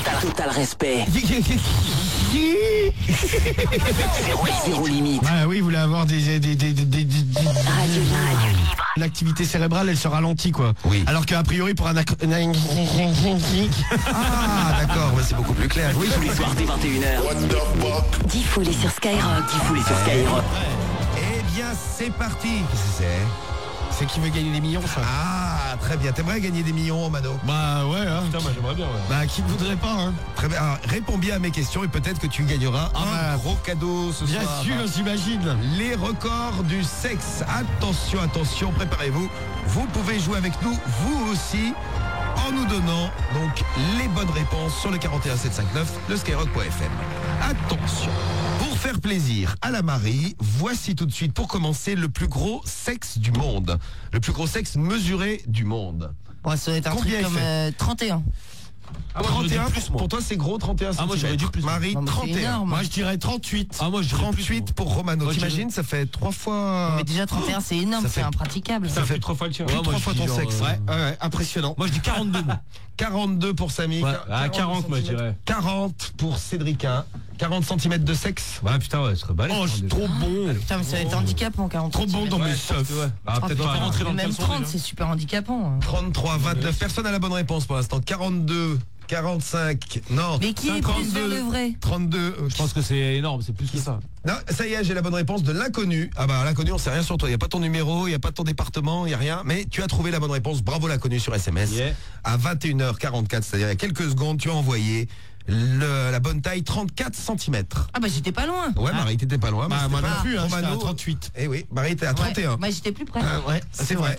Total respect. Zéro limite. Ah oui, vous voulez avoir Radio libre. l'activité cérébrale, elle se ralentit quoi. Oui. Alors qu'a priori pour un Ah, d'accord, c'est beaucoup plus clair. Oui, Tous les soirs dès 21h. Diffoulé sur Skyrock. Eh bien, c'est parti. Qu'est-ce que c'est qui veut gagner des millions ça. Ah, très bien. T'aimerais gagner des millions, Mano? Bah ouais hein. Putain, moi j'aimerais bien, ouais. Bah qui ne voudrait pas hein. Très bien. Alors, réponds bien à mes questions et peut-être que tu gagneras un gros cadeau ce Bien soir. sûr, j'imagine. Les records du sexe. Attention, attention, préparez-vous. Vous pouvez jouer avec nous, vous aussi, en nous donnant donc les bonnes réponses sur le 41 759, le skyrock.fm. Attention, pour faire plaisir à la Marie, voici tout de suite pour commencer le plus gros sexe du monde. Le plus gros sexe mesuré du monde. Bon, ça doit être un Combien truc il comme 31. Ah, moi, j'aurais dit 31, plus, moi. pour toi c'est gros 31 Ah, moi, j'aurais dit plus. Marie, Non, mais c'est 31. énorme. Moi je dirais 38. Ah, moi je dirais plus, 38 moi. pour Romano. Moi, je T'imagines, ça fait 3 fois... Mais déjà 31 c'est énorme, ça c'est fait- impraticable. Ça fait 3 fois le tien. Plus de 3 fois ton sexe. Ouais, impressionnant. Moi je dis 42. Moi. 42 pour Samy. Ouais, à 40, moi, je centimètres. dirais. 40 pour Cédricain. 40 cm de sexe. Ouais, putain, ouais, ce serait balèze. Oh, c'est trop bon. Putain, mais ça va être handicapant 40. Trop bon dans Ouais, mes je pense que seufs. ouais. Ah, peut-être pas rentrer dans le Même caleçon. 30 déjà. c'est super handicapant. 33, 29. Personne n'a la bonne réponse pour l'instant. 42, 45. Non. Mais qui est plus vers le vrai? 32. Je pense que c'est énorme, c'est plus que ça. Non, ça y est, j'ai la bonne réponse de l'inconnu. Ah bah l'inconnu, on sait rien sur toi. Il n'y a pas ton numéro, il n'y a pas ton département, il n'y a rien. Mais tu as trouvé la bonne réponse. Bravo l'inconnu sur SMS. Yeah. À 21h44, c'est-à-dire il y a quelques secondes, tu as envoyé la bonne taille 34 cm. Ah bah j'étais pas loin. Ouais, Marie, t'étais pas loin. mais Bah, c'était moi non pas- plus, hein, j'étais à Romano- 38. Eh oui, Marie était à 31. Ouais, bah j'étais plus près. Ouais, C'est vrai.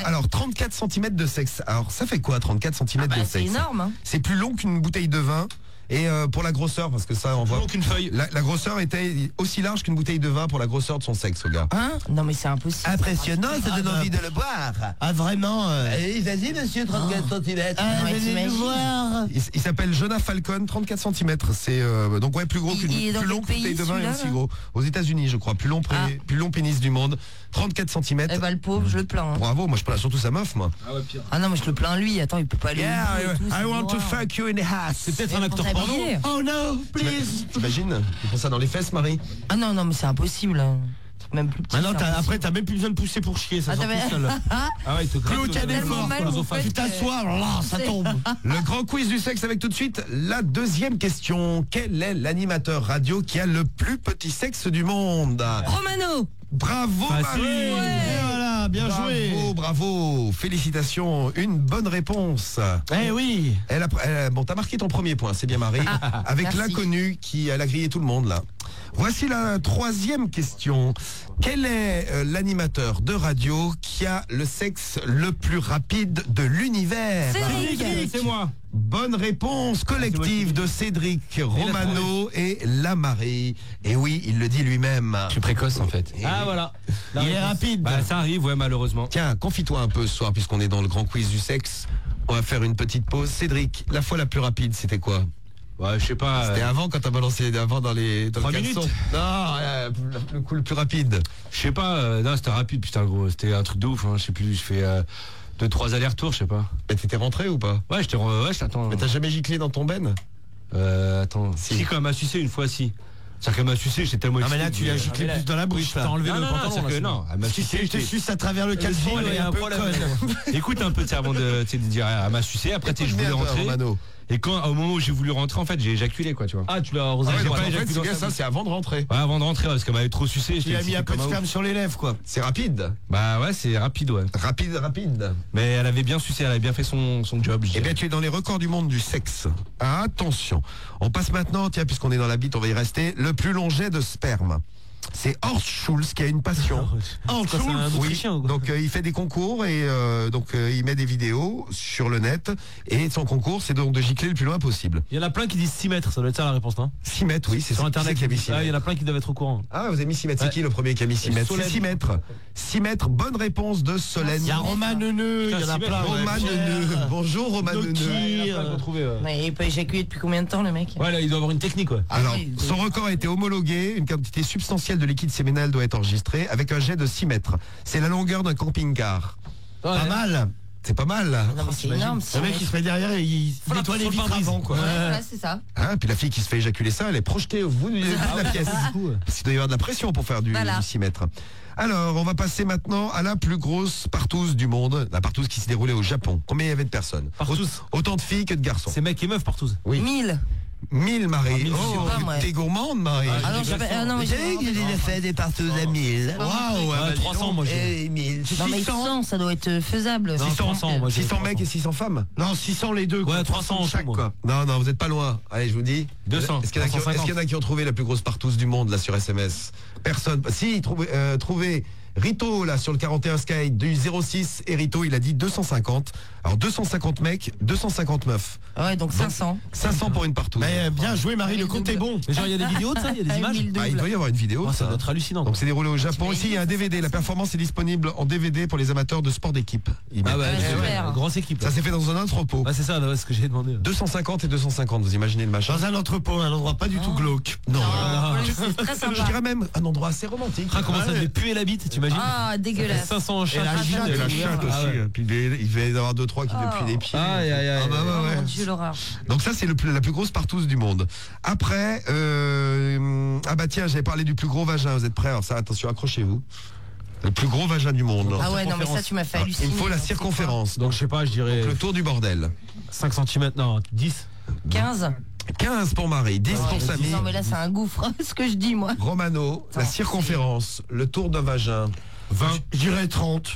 Alors 34 cm de sexe. Alors ça fait quoi 34 cm Ah bah de c'est sexe? énorme. Hein. C'est plus long qu'une bouteille de vin. Et pour la grosseur, parce que ça on voit. Donc une feuille. La grosseur était aussi large qu'une bouteille de vin pour la grosseur de son sexe, au gars. Hein? Non mais c'est impossible. Impressionnant, ça donne envie de le boire. Ah vraiment Vas-y monsieur, 34 cm. Ouais, t'imagines. Il s'appelle Jonah Falcon, 34 cm. C'est donc ouais plus gros Il est dans plus long quel qu'une bouteille de pays, vin et celui-là, aussi là gros. Aux États-Unis, je crois, plus long pénis du monde, 34 cm. Eh bah le pauvre, je le plains. Hein. Bravo, moi je plains surtout sa meuf, moi. Ah ouais, pire. Ah non mais je le plains lui, attends, il peut pas aller. au bout et tout, c'est noir. you in the ass. C'est peut-être Mais un on acteur t'a porno. habillé. Oh no, please. T'imagines? Tu prends ça dans les fesses, Marie? Ah non, non mais c'est impossible. Hein. Même plus petit. Ah non, c'est impossible. après t'as même plus besoin de pousser pour chier, ça Ah, sort t'avais- tout seul. Ah ouais, il te Plus gratte aucun le- effort, mal, quoi. vous faites Tu que- t'assois, là, ça tombe. Le grand quiz du sexe avec tout de suite la deuxième question. Quel est l'animateur radio qui a le plus petit sexe du monde? Romano. Bravo Facile. Marie. Et voilà, bien joué. Bravo, bravo. Félicitations. Une bonne réponse. Eh oui. Bon, t'as marqué ton premier point, c'est bien Marie. Avec merci. l'inconnu qui a grillé tout le monde là. Voici la troisième question. Quel est l'animateur de radio qui a le sexe le plus rapide de l'univers? Cédric. C'est moi. Bonne réponse collective de Cédric Romano et la Marie. Et oui, il le dit lui-même. Je suis précoce en fait. Ah voilà. Il est rapide. Bah ça arrive, ouais, malheureusement. Tiens, confie-toi un peu ce soir puisqu'on est dans le grand quiz du sexe. On va faire une petite pause. Cédric, la fois la plus rapide, c'était quoi? Ouais, je sais pas. C'était avant quand t'as balancé avant dans le 3 caleçon. minutes. Non, le coup le plus rapide. Je sais pas, non, c'était rapide, putain, gros. C'était un truc de ouf, hein. Je sais plus, je fais 2-3 allers-retours, je sais pas. Mais t'étais rentré ou pas? Ouais, attends. Mais t'as jamais giclé dans ton ben? Attends. Si, quand elle m'a sucé une fois, si. C'est-à-dire qu'elle m'a sucé, j'étais tellement Ah mais là excité. tu as giclé plus dans la bouche là. Non, non, non, elle m'a Si sucé. je te suce à travers le caleçon, elle est un peu conne. Écoute un peu, tu sais, avant de dire, elle m'a sucé, après, tu sais, je voulais rentrer. Romano. Et quand, au moment où j'ai voulu rentrer, en fait, j'ai éjaculé, quoi, tu vois. Ah, tu l'as Ah ouais, j'ai donc, pas en fait, éjaculé c'est dans bien sa ça, c'est avant de rentrer. Ouais, avant de rentrer, parce qu'elle m'avait trop sucé. Tu lui as mis un peu de sperme sur les lèvres quoi. C'est rapide. Bah ouais, c'est rapide, ouais. Rapide. Mais elle avait bien sucé, elle avait bien fait son job. je Eh dirais. bien, tu es dans les records du monde du sexe. Attention. On passe maintenant, tiens, puisqu'on est dans la bite, on va y rester, le plus long jet de sperme. C'est Horst Schulz qui a une passion. Oh, c'est un Oui, Autrichien, ou quoi? donc il fait des concours et il met des vidéos sur le net et son concours c'est donc de gicler le plus loin possible. Il y en a plein qui disent 6 mètres, ça doit être ça la réponse, non? 6 mètres, oui, c'est Sur ça. internet, Qui c'est qui a mis 6 il y en mètres. a plein qui doivent être au courant. Ah, vous avez mis 6 mètres, c'est Ouais. qui le premier qui a mis 6 mètres? C'est Solène. 6 mètres. 6 mètres, bonne réponse de Solène. Il y a Romain Neuneu, il y en a Putain, plein. Roman Neuneu. Bonjour Roman Noki. Neuneu. Il y en a plein qu'on trouvait, ouais. Mais il peut éjaculer depuis combien de temps le mec? Ouais, là, il doit avoir une technique, ouais. Alors, oui, oui. son record a été homologué, une quantité substantielle de liquide séminal doit être enregistrée avec un jet de 6 mètres. C'est la longueur d'un camping-car. Pas mal. C'est pas mal là. Non, mais c'est énorme. Le mec il se met derrière et il nettoie les vitres avant quoi. Ouais, c'est ça. Hein, puis la fille qui se fait éjaculer ça, elle est projetée au bout de la pièce. Parce qu'il doit y avoir de la pression pour faire du 6 mètres. Alors, on va passer maintenant à la plus grosse partouze du monde. La partouze qui s'est déroulée au Japon. Combien il y avait de personnes? Partouze. Autant de filles que de garçons. C'est mecs et meufs partouze. Oui. 1000. 1000, Marie. Ah, 1000, oh, je sais pas, moi. t'es gourmande, Marie. Ah non, non, mais il a fait des partouzes à 1000. Waouh, Ouais, 300 moi je. 1000. non, mais 100, ça doit être faisable. 300 moi je. 600 mecs et 600 femmes. Non, 600 les deux. Ouais, 300 en chaque tout, moi. quoi. Non, vous n'êtes pas loin. Allez, je vous dis. 200. Est-ce qu'il y en a qui ont trouvé la plus grosse partouze du monde là sur SMS? Personne. Si, trouvez Rito là sur le 41 Sky du 06 et Rito il a dit 250. Alors 250 mecs, 250 meufs. Ouais, donc 500. 500 pour une partouze. Mais bien joué Marie, le compte est bon. Mais genre il y a des vidéos de ça, il y a des images. Ah, il doit y avoir une vidéo. Oh, ça ça. doit être hallucinant. Donc c'est déroulé au Japon. tu Ici il y a un imagines, DVD. La performance est disponible en DVD pour les amateurs de sport d'équipe. Ah ouais, Ouais, super. grosse équipe. Ça s'est fait dans un entrepôt. Ouais, c'est ça, ouais, ce que j'ai demandé. 250 et 250, vous imaginez le machin? Dans un entrepôt, un endroit pas du tout glauque. Non. C'est très Je sympa. dirais même un endroit assez romantique. Ah, comment ça devait puer la bite, t'imagines? Ah, dégueulasse. 500 en chatte. Et la chatte, Et la oui, chatte ah aussi. ouais. Puis il devait y avoir 2-3 qui depuis les pieds. Aïe, aïe, aïe. Ah bah Oh ouais. mon Dieu, l'horreur. Donc ça c'est la plus grosse partouze du monde. Après, ah bah tiens, j'avais parlé du plus gros vagin. Vous êtes prêts? Alors ça, attention, accrochez-vous. Le plus gros vagin du monde. Ah ouais, non, mais ça, tu m'as fait Alors, halluciner. il me faut la C'est circonférence. Donc je sais pas, je dirais Le tour du bordel. 5 cm, non, 10. quoi 15. 15 pour Marie, 10 pour Samy. Non, mais là, c'est un gouffre, ce que je dis, moi. Romano, la Attends, circonférence, le tour d'un vagin. 20. Je dirais 30.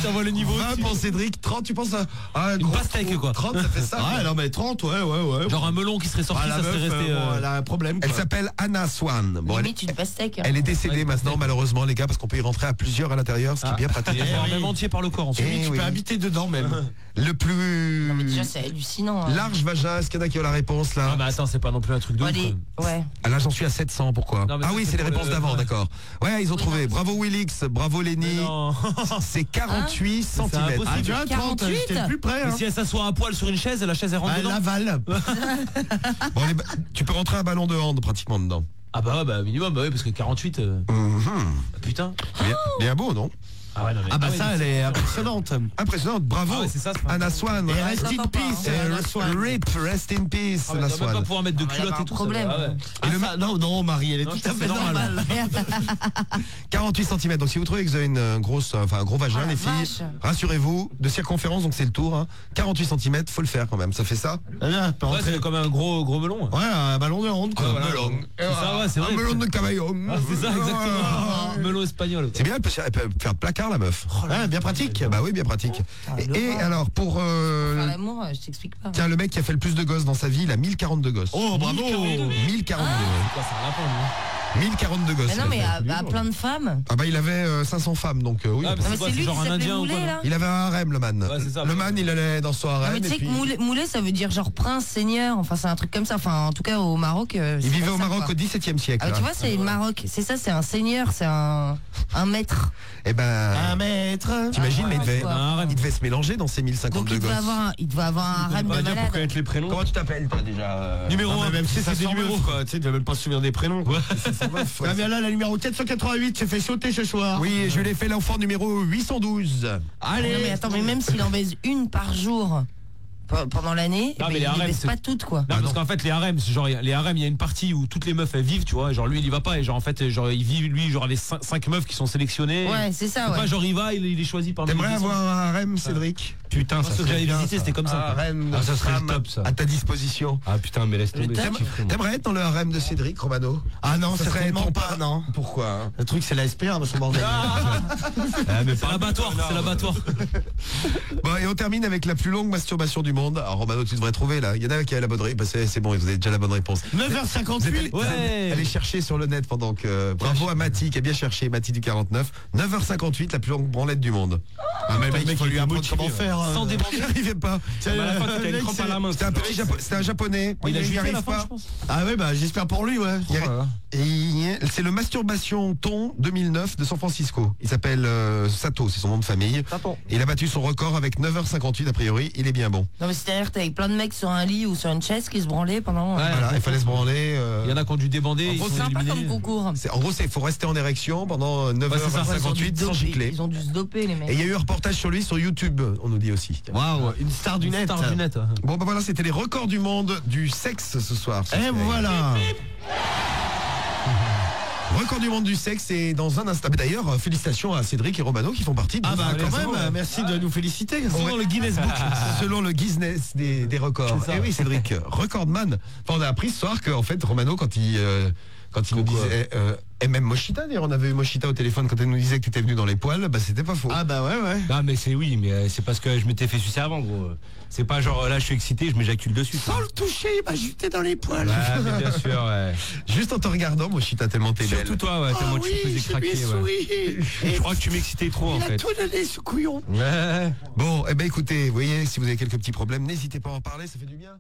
T'envoies le niveau 20 pour Cédric, 30, tu penses à Une pastèque, quoi. 30, ça fait ça. Ah non mais 30, ouais. Genre un melon qui serait sorti, Ah, la ça serait meuf, resté. bon, elle a un problème. Elle quoi. s'appelle Anna Swan. Bon, Limite une pastèque. elle est décédée maintenant, malheureusement, les gars, parce qu'on peut y rentrer à plusieurs à l'intérieur, ce qui est bien pratique. Il y a oui. même entier par le corps ensuite. Eh Tu oui. peux habiter dedans même. Le plus Non, mais déjà, c'est hallucinant. hein. large vagin, est-ce qu'il y en a qui ont la réponse là? Ah, mais attends, c'est pas non plus un truc de Bon, ouf. allez, ouais. Ah, là, j'en suis à 700, pourquoi? Non, mais Ah ça, oui, c'est c'est les pour réponses le- d'avant, ouais. d'accord. Ouais, ils ont trouvé. Bravo Willix, bravo Lenny. Non. C'est 48 cm. impossible. Ah tu vois, 30, 48. j'étais le plus près. Mais Hein. si elle s'assoit à poil sur une chaise, la chaise elle rentre Elle dedans. avale. Bon, tu peux rentrer un ballon de hand pratiquement dedans. Ah bah ouais, bah minimum, bah oui, parce que 48. Putain. Bien beau, non? Ah ouais, non mais. Ah bah ouais, ça, elle est impressionnante. Impressionnante, bravo. Ah ouais, c'est ça, c'est pas- Anna Swan. Et rest in Attends, peace, attends, Anna Swan. RIP, rest in peace, Ah, mais Anna elle doit même pas Swan. pouvoir mettre de Ah, mais elle culotte a et tout. un problème. Ça, ouais. Ah, ça, non, Marie, elle est Non, tout je à fait trouve ça normale. 48 cm. Donc si vous trouvez que vous avez un gros vagin, Ah, la les filles, vache. rassurez-vous, de circonférence, donc c'est le tour. 48 cm, faut le faire quand même. Ça fait ça? Ah, peut Ouais, rentrer. c'est comme un gros melon. Ouais, un ballon de honte quoi. Voilà. melon. C'est ça, ouais, c'est vrai. Un melon de caballo. Ah, c'est ça, exactement. Melon espagnol. C'est bien, elle peut faire placard la meuf. Ouais, bien pratique. Bah oui, bien pratique. Et alors pour Faire l'amour, je t'explique pas. tiens, le mec qui a fait le plus de gosses dans sa vie, il a 1042 gosses. Oh, bravo. 1042. Putain, c'est un lapin, lui. 1042 gosses. Mais non, il mais a fait. à plein de femmes. Ah bah il avait 500 femmes, donc oui. Ah, Non, mais quoi, c'est lui qui genre un s'appelait indien ou Moulet, quoi, là. Il avait un harem, le man. Ouais, c'est ça. Le man, il allait dans son Non, harem. mais tu sais et puis... que Moulet, ça veut dire genre prince, seigneur, enfin c'est un truc comme ça. Enfin, en tout cas au Maroc. Il vivait au Maroc au XVIIe siècle. Ah, là. tu vois, c'est le Maroc. C'est ça, c'est un seigneur, c'est un maître. Eh ben, Un mètre. t'imagines, mais ouais, il devait se mélanger dans ces Donc 1052 il devait gosses. avoir un harem On de va dire pour malade. connaître les prénoms. Comment tu t'appelles toi déjà Numéro Non, 1, mais même si c'est c'est des des numéros. quoi. Tu sais, tu vas même pas se souvenir des prénoms. Quoi. Ah bien là, la numéro 488 s'est fait sauter ce soir. Oui, je lui ai fait l'enfant numéro 812. Allez. Non mais attends, mais même s'il en baise une par jour pendant l'année, Non, mais il les les harems, baise c'est- pas toutes quoi. Non, parce qu'en fait les harems, c'est genre les harems, il y a une partie où toutes les meufs elles vivent, tu vois, et genre lui il y va pas et genre en fait genre il vit lui genre avec 5 meufs qui sont sélectionnées. Ouais, c'est ça, C'est ouais. pas genre il va, il est choisi parmi T'aimerais les avoir un harem, Cédric? Putain, Moi, ça ce que serait j'avais bien, visité, ça. c'était comme ça. quoi. Harem de Ah, ça serait le femmes top, ça. à ta disposition. Ah putain, mais laisse tomber. Le ça, top. tu ferais, moi. T'aimerais être dans le harem de Cédric, Romano? Ah non, Ça serait certainement ton pas, non. Pourquoi hein? Le truc c'est la SPA, son bordel. Ah, mais C'est l'abattoir, c'est l'abattoir. Bon, et on termine avec la plus longue masturbation du monde. Alors Romano, tu devrais trouver là. Il y en a qui a la bonne réponse. C'est bon, vous avez déjà la bonne réponse. 9h58. Ouais. Allez chercher sur le net pendant que... Bravo à Mati qui a bien cherché, Mati du 49. 9h58, la plus longue branlette du monde. Ah mais le mec, il faut lui apprendre comment faire. Sans débat. J'y arrivais pas. Tiens, À la fin, le tu as une mec, crampe à c'est- la main. C'était un japonais. Il a n'y joué à arrive la fin, pas. je pense. Ah ouais, bah j'espère pour lui, ouais. Il y a- Et c'est le Masturbation Ton 2009 de San Francisco. Il s'appelle Sato, c'est son nom de famille. Et il a battu son record avec 9h58 a priori. Il est bien bon. Non, mais c'est-à-dire que t'avais plein de mecs sur un lit ou sur une chaise qui se branlaient pendant. Ouais. Voilà, il fallait se branler. Il y en a qui ont dû débander. En Ils gros, sont C'est sympa éliminés. comme concours. En gros, il faut rester en érection pendant c'est ça. 9h58 sans gicler. Ils ont dû se doper, les mecs. Et il y a eu un reportage sur lui sur YouTube, on nous dit aussi. Waouh, une star du net. Star du net. Bon, bah voilà, c'était les records du monde du sexe ce soir. Et voilà. Record du monde du sexe et dans un instant. D'ailleurs, félicitations à Cédric et Romano qui font partie de Ah bah quand Ouais. même, merci de nous féliciter. Selon le Guinness Book, selon le Guinness des records. Et oui, Cédric, recordman. Enfin, on a appris ce soir qu'en fait, Romano, quand il nous disait, et même Mochita, d'ailleurs, on avait eu Mochita au téléphone quand elle nous disait que tu étais venu dans les poils, bah c'était pas faux. Ah bah ouais. Non, mais c'est parce que je m'étais fait sucer avant, gros. C'est pas genre là, je suis excité, je m'éjacule dessus. Sans le toucher, il m'a jeté dans les poils. Ouais, mais bien sûr, ouais. Juste en te regardant, Mochita, tellement t'es belle. Surtout toi, ouais, tellement tu me faisais craquer, ouais. Je crois que tu m'excitais trop, en Il a fait. tout donné, ce couillon. Ouais. Bon, eh ben écoutez, vous voyez, si vous avez quelques petits problèmes, n'hésitez pas à en parler, ça fait du bien.